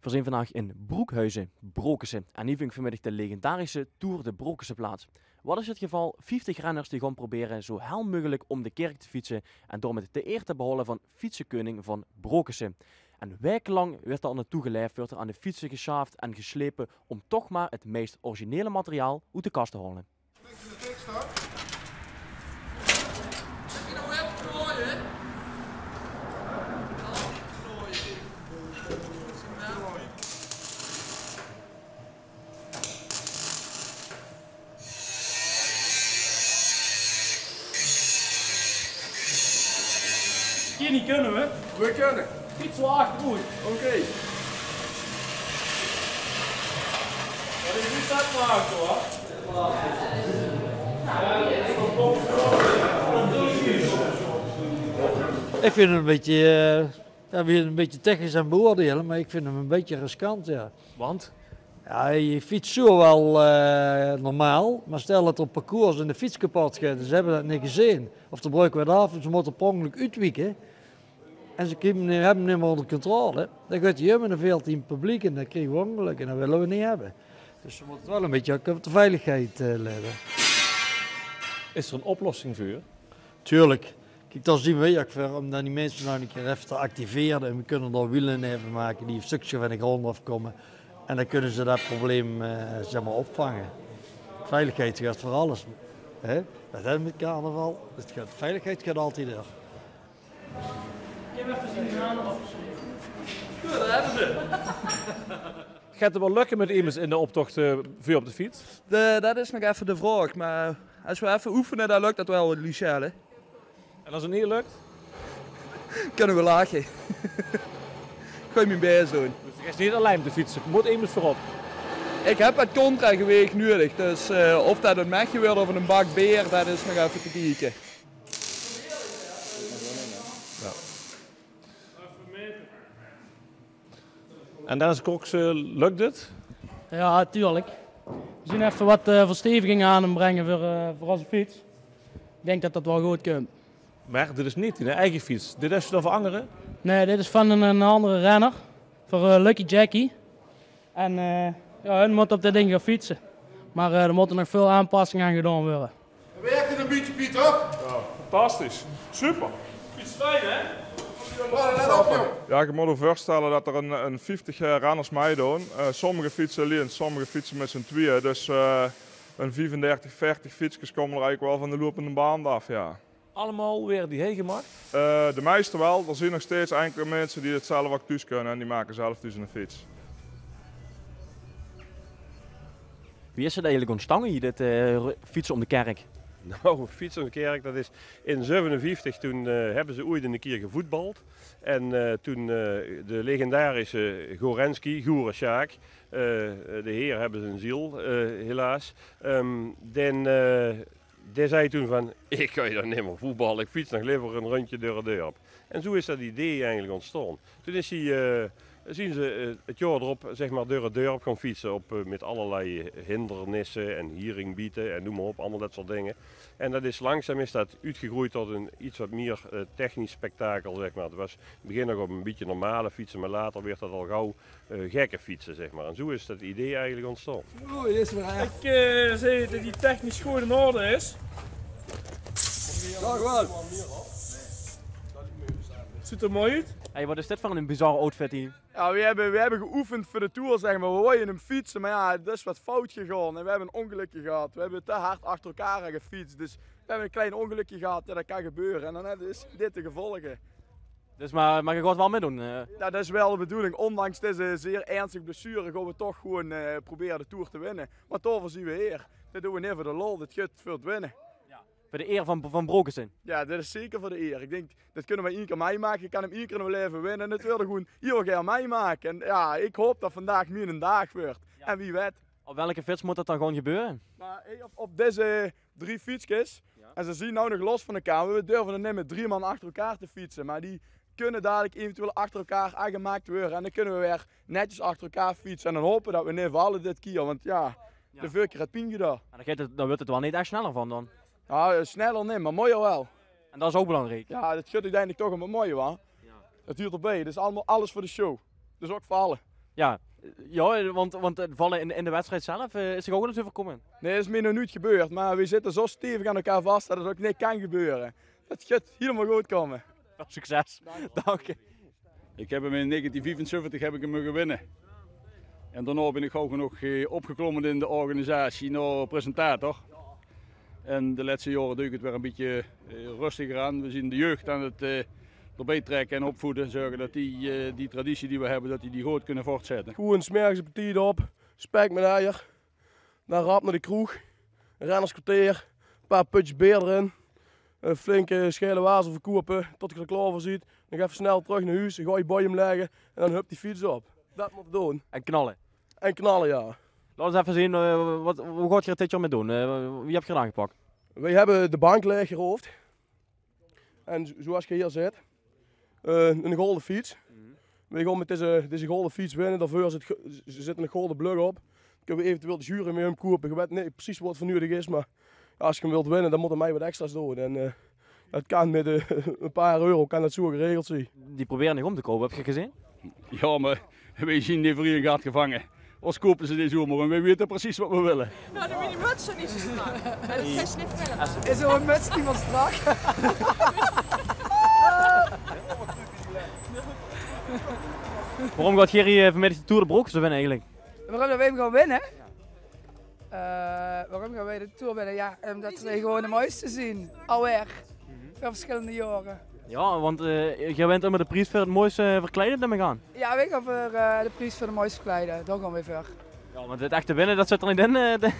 We zijn vandaag in Broekhuizen, Brokusse. En hier vindt vanmiddag de legendarische Tour de Brokusse plaats. Wat is het geval? 50 renners die gaan proberen zo hel mogelijk om de kerk te fietsen. En door met de eer te behouden van fietsenkoning van Brokusse. En wekenlang werd er naartoe geleefd, werd er aan de fietsen geschaafd en geslepen om toch maar het meest originele materiaal uit de kast te halen. Hier niet kunnen we. We kunnen. Fiets wel achteruit. Oké. Dat is niet zat maken hoor. Ik vind het een beetje technisch aan beoordelen, maar ik vind hem een beetje riskant, ja. Want? Ja, je fietst zo wel normaal, maar stel dat er op parcours en de fiets kapot gaat, ze hebben dat niet gezien. Of de breuk werd af en ze moeten per ongeluk uitwieken. En ze hebben hem niet meer onder controle. Dan gaat hij met een veel team publiek en dan krijgen we ongeluk en dat willen we niet hebben. Dus we moeten wel een beetje ook op de veiligheid letten. Is er een oplossing voor? Tuurlijk. Kijk, dat zien we ook voor, om dan die mensen nou een keer even te activeren. En we kunnen er wielen even maken die een stukje van de grond afkomen. En dan kunnen ze dat probleem zeg maar opvangen. Veiligheid gaat voor alles. Hè? Dat hebben we met carnaval. Veiligheid gaat altijd door. Ik heb even zien gaan of goed, dat hebben ze. Gaat het wel lukken met iemand in de optocht voor op de fiets? Dat is nog even de vraag, maar als we even oefenen, dan lukt dat wel, Lucielle. En als het niet lukt? Kunnen we lachen. Ga je mijn best doen. Dus je is niet alleen op de fiets, er moet iemand voorop. Ik heb het contragewicht nodig, dus of dat een mechje wordt of een bak beer, dat is nog even te kijken. En Dennis Cox, lukt het? Ja, tuurlijk. We zien even wat versteviging aan hem brengen voor onze fiets. Ik denk dat dat wel goed komt. Maar dit is niet in de eigen fiets. Dit is dan voor anderen? Nee, dit is van een andere renner. Voor Lucky Jackie. En ja, hun moet op dit ding gaan fietsen. Maar er moeten nog veel aanpassingen aan gedaan worden. Werkt het een beetje, Pieter? Ja, fantastisch. Super. Fiets fijn, hè? Let op, joh. Ja, je moet je voorstellen dat er een 50 renners meedoen. Sommige fietsen alleen, sommige fietsen met z'n tweeën. Dus een 35, 40 fietsjes komen er eigenlijk wel van de lopende baan af, ja. Allemaal weer die heen gemaakt? De meeste wel. Er zijn nog steeds enkele mensen die het zelf ook thuis kunnen en die maken zelf thuis een fiets. Wie is het eigenlijk ontstaan hier, dit fietsen om de kerk? Nou, fietsen om de kerk, dat is in 1957, toen hebben ze ooit een keer gevoetbald. En toen de legendarische Gorenski, Goere Sjaak, de heer hebben zijn ziel, helaas. Die zei toen van, ik kan je dan niet meer voetballen, ik fiets nog liever een rondje door het dorp. En zo is dat idee eigenlijk ontstaan. Toen is hij, zien ze het jaar erop zeg maar door het dorp gaan fietsen met allerlei hindernissen en hieringbieten en noem maar op, allemaal dat soort dingen. En dat is langzaam is dat uitgegroeid tot een iets wat meer technisch spektakel, zeg maar. Het was in het begin nog op een beetje normale fietsen, maar later werd dat al gauw gekke fietsen, zeg maar. En zo is dat idee eigenlijk ontstaan. Oei, is weer echt. Ik zie dat die technisch goed in orde is. Dag wel. Ziet er mooi uit. Hey, wat is dit voor een bizarre outfit hier? Ja, we hebben geoefend voor de Tour, zeg maar. We wilden hem fietsen, maar ja, het is wat fout gegaan. En we hebben een ongelukje gehad. We hebben te hard achter elkaar gefietst. Dus we hebben een klein ongelukje gehad. Ja, dat kan gebeuren. En dan is dit de gevolgen. Dus maar je gaat wel meedoen? Ja, dat is wel de bedoeling. Ondanks deze zeer ernstige blessure gaan we toch gewoon proberen de Tour te winnen. Maar toch zien we hier. Dit doen we niet voor de lol, dit gaat voor het winnen. Voor de eer van Brokusse. Ja, dit is zeker voor de eer. Ik denk, dat kunnen we één keer meemaken. Ik kan hem één keer in mijn leven winnen. En dat willen we gewoon heel graag meemaken. En ja, ik hoop dat vandaag nu een dag wordt. Ja. En wie weet. Op welke fiets moet dat dan gewoon gebeuren? Maar op deze 3 fietsjes. Ja. En ze zien nou nog los van elkaar. We durven er niet met 3 man achter elkaar te fietsen. Maar die kunnen dadelijk eventueel achter elkaar aangemaakt worden. En dan kunnen we weer netjes achter elkaar fietsen. En dan hopen dat we niet vallen dit keer. Want ja, de veel keer het pingje daar. En dan wordt het wel niet echt sneller van dan. Ja, sneller niet, maar mooier wel. En dat is ook belangrijk. Ja, dat gaat uiteindelijk toch een mooie, hoor. Ja. Het duurt erbij, dus allemaal alles voor de show. Dus ook voor allen. Ja, ja want het vallen in de wedstrijd zelf is er ook nog eens overkomen. Nee, dat is mij nog niet gebeurd, maar we zitten zo stevig aan elkaar vast dat er ook niks kan gebeuren. Dat gaat helemaal goed komen. Succes. Dank je. Ik heb hem in 1975 heb ik hem mogen winnen. En daarna ben ik gauw genoeg opgeklommen in de organisatie naar presentator. En de laatste jaren doe ik het weer een beetje rustiger aan. We zien de jeugd aan het erbij trekken en opvoeden en zorgen dat die traditie die we hebben, dat die goed kunnen voortzetten. Gewoon smergens een partij op, spek met eier, dan rap naar de kroeg, een rennerskwartier, een paar putjes beer erin, een flinke schele wazel verkopen tot je er klaar voor ziet. Dan ga even snel terug naar huis, ga je bij hem leggen en dan hup die fiets op. Dat moet je doen. En knallen. En knallen, ja. Laten we eens even zien, hoe gaat je het dit jaar mee doen? Wie heb je er aangepakt? Wij hebben de bank leeg geroofd. En zoals je hier ziet, een golden fiets. We gaan met deze golden fiets winnen, daarvoor zit een golden blug op. Dan kunnen we eventueel de jury mee omkopen. Je weet niet precies wat voor nodig is, maar ja, als je hem wilt winnen, dan moet er mij wat extra's doen. En het kan met een paar euro kan het zo geregeld zijn. Die proberen niet om te kopen, heb je gezien? Ja, maar wij zien die vrienden gaat gevangen. Ons kopen ze deze zomer en wij weten precies wat we willen. Nou, dan moet die muts zo niet zo strak. Maar dat is niet verder. Is zo'n muts niet wat strak? Waarom gaat Gerry vanmiddag de Tour de Brokers winnen eigenlijk? Waarom dat wij hem gaan winnen? Waarom gaan wij de Tour winnen? Ja, omdat wij gewoon de mooiste zien. Alweer. Voor verschillende jaren. Ja, want jij wint immer de prijs voor het mooiste verkleiden, neem ik aan. Ja, wij gaan voor de prijs voor de mooiste verkleiden. Daar gaan we voor. Ja, maar het echte winnen, dat zit er niet in.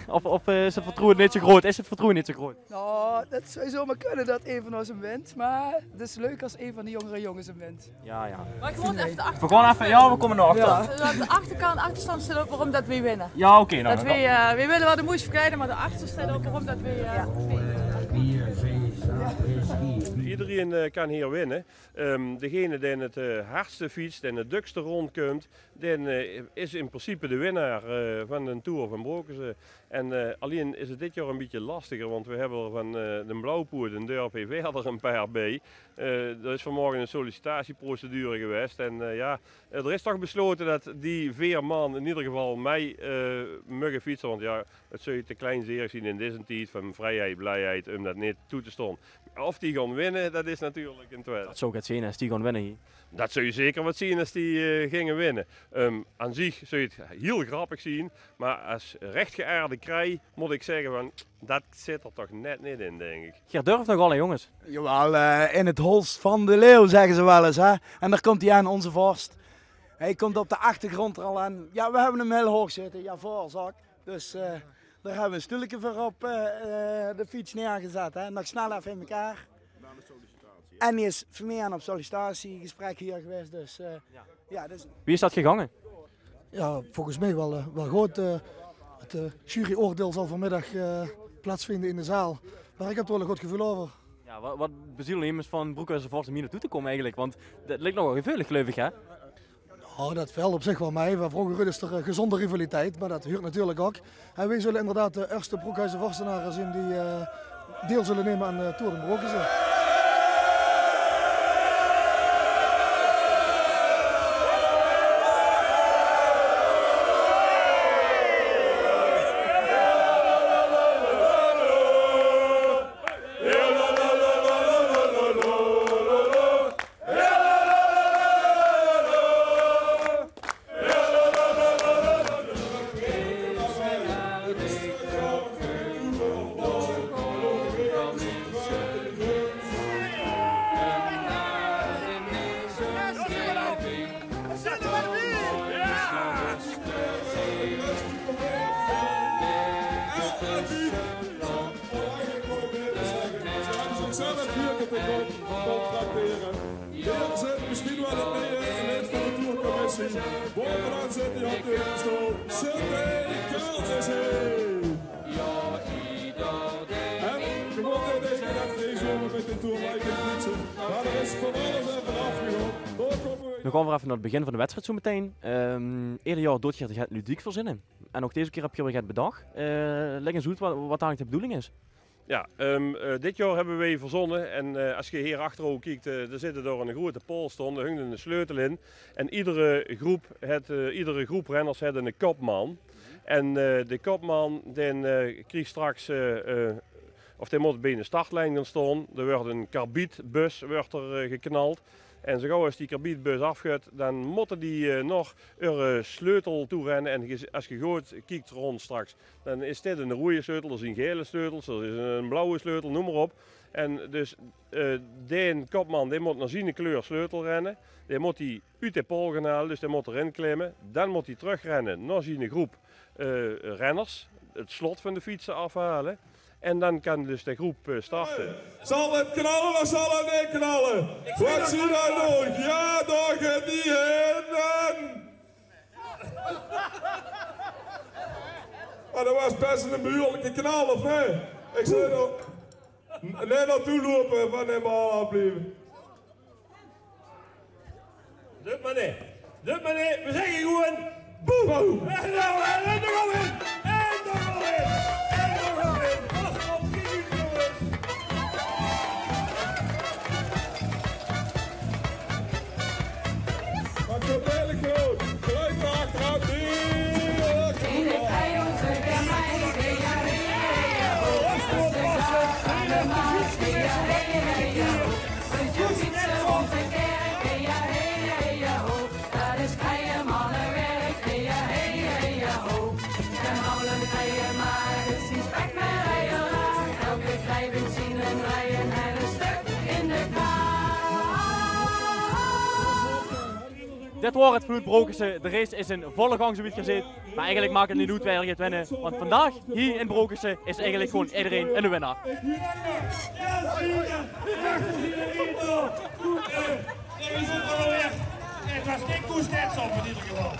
Of is het vertrouwen niet zo groot? Is het vertrouwen niet zo groot? Nou, dat zou zomaar kunnen dat een van ons hem wint. Maar het is leuk als een van de jongere jongens hem wint. Ja. Maar gewoon even de achterkant. We gaan even, ja, we komen nog achter. Ja. De achterkant, achterstand staat ook waarom dat we winnen. Ja, oké. Nou, dat we willen wel de mooiste verkleiden, maar de achterstand staat ook waarom dat we... Iedereen kan hier winnen. Degene die het hardste fietst en het dukste rondkomt, dan is in principe de winnaar van de Tour van Brokersen. En alleen is het dit jaar een beetje lastiger, want we hebben er van de Blauwpoort en Durp verder een paar bij. Er is vanmorgen een sollicitatieprocedure geweest en ja, er is toch besloten dat die 4 man in ieder geval mij mogen fietsen. Want ja, het zul je te klein zeer zien in deze tijd van vrijheid, blijheid om dat niet toe te staan. Of die gaan winnen, dat is natuurlijk een tweede. Dat zou ik het zien als die gaan winnen hier. Dat zul je zeker wat zien als die gingen winnen. Aan zich zul je het heel grappig zien, maar als rechtgeaarde krij moet ik zeggen van dat zit er toch net niet in, denk ik. Je durft nog alle jongens. Jawel, in het holst van de leeuw zeggen ze wel eens. Hè? En daar komt hij aan, onze vorst. Hij komt op de achtergrond er al aan. Ja, we hebben hem heel hoog zitten, ja, voorzak. Dus daar hebben we een stoeltje voor op de fiets neergezet. Hè? Nog snel even in elkaar. En die is voor mij aan op sollicitatiegesprek hier geweest. Dus, ja, dus... Wie is dat gegangen? Ja, volgens mij wel goed. Het juryoordeel zal vanmiddag plaatsvinden in de zaal. Maar ik heb er wel een goed gevoel over. Ja, wat bezielde hem is van Broekhuizen Vorst om hier naartoe te komen eigenlijk? Want dat lijkt nogal gevelig, gelukkig hè? Oh, dat valt op zich wel mee. Vroeger is er gezonde rivaliteit, maar dat huurt natuurlijk ook. En wij zullen inderdaad de eerste Broekhuizen Vorstenaren zien die deel zullen nemen aan de Tour de Broekhuizen. Bovenaan zit hij op de stoel. Sunday Kaltesee. En je moet denken dat deze zomer met de Tour lijken fietsen. Maar er is van alles en vanaf gegaan. Nu gaan we even naar het begin van de wedstrijd zo meteen. Ieder jaar doet je het ludiek verzinnen. En ook deze keer heb je weer het bedacht. Leg eens uit wat eigenlijk de bedoeling is. Ja, dit jaar hebben wij verzonnen en als je hier achterover kijkt, er zitten door een grote polston, er hangt een sleutel in. En iedere groep renners heeft een kopman. En de kopman krijgt straks, of die moet bij een startlijn gaan staan. Er wordt een karbietbus geknald. En zo gauw als die karbietbus afgaat, dan moeten die nog een sleutel toerennen. En als je goed kijkt rond straks, dan is dit een rode sleutel, er zijn gele sleutels, er is een blauwe sleutel, noem maar op. En dus die kopman die moet naar zijn kleur sleutel rennen. Die moet hij uit de pol gaan halen, dus die moet erin klimmen. Dan moet hij terugrennen naar zijn groep renners, het slot van de fietsen afhalen. En dan kan dus de groep starten. Zal het knallen of zal het niet knallen? Wat zie je daar nog? Ja, daar gaat die heen. Maar dat was best een behoorlijke knal, of nee? Ik zou er net naartoe lopen van hem al afblijven. Doe maar niet. Doe maar niet. We zeggen gewoon boe. En dan gaan we in. En dan gaan we in. En dan gaan we in. Pas op, kijk jongens. Maar ik ben redelijk groot. Gelijk naar achteruit. Dit wordt het Vloed Brokerse. De race is in volle gang zoiets gezet. Maar eigenlijk maakt het niet uit wie er gaat winnen. Want vandaag, hier in Brokerse, is eigenlijk gewoon iedereen een winnaar. Het was geen koers net zo in ieder geval.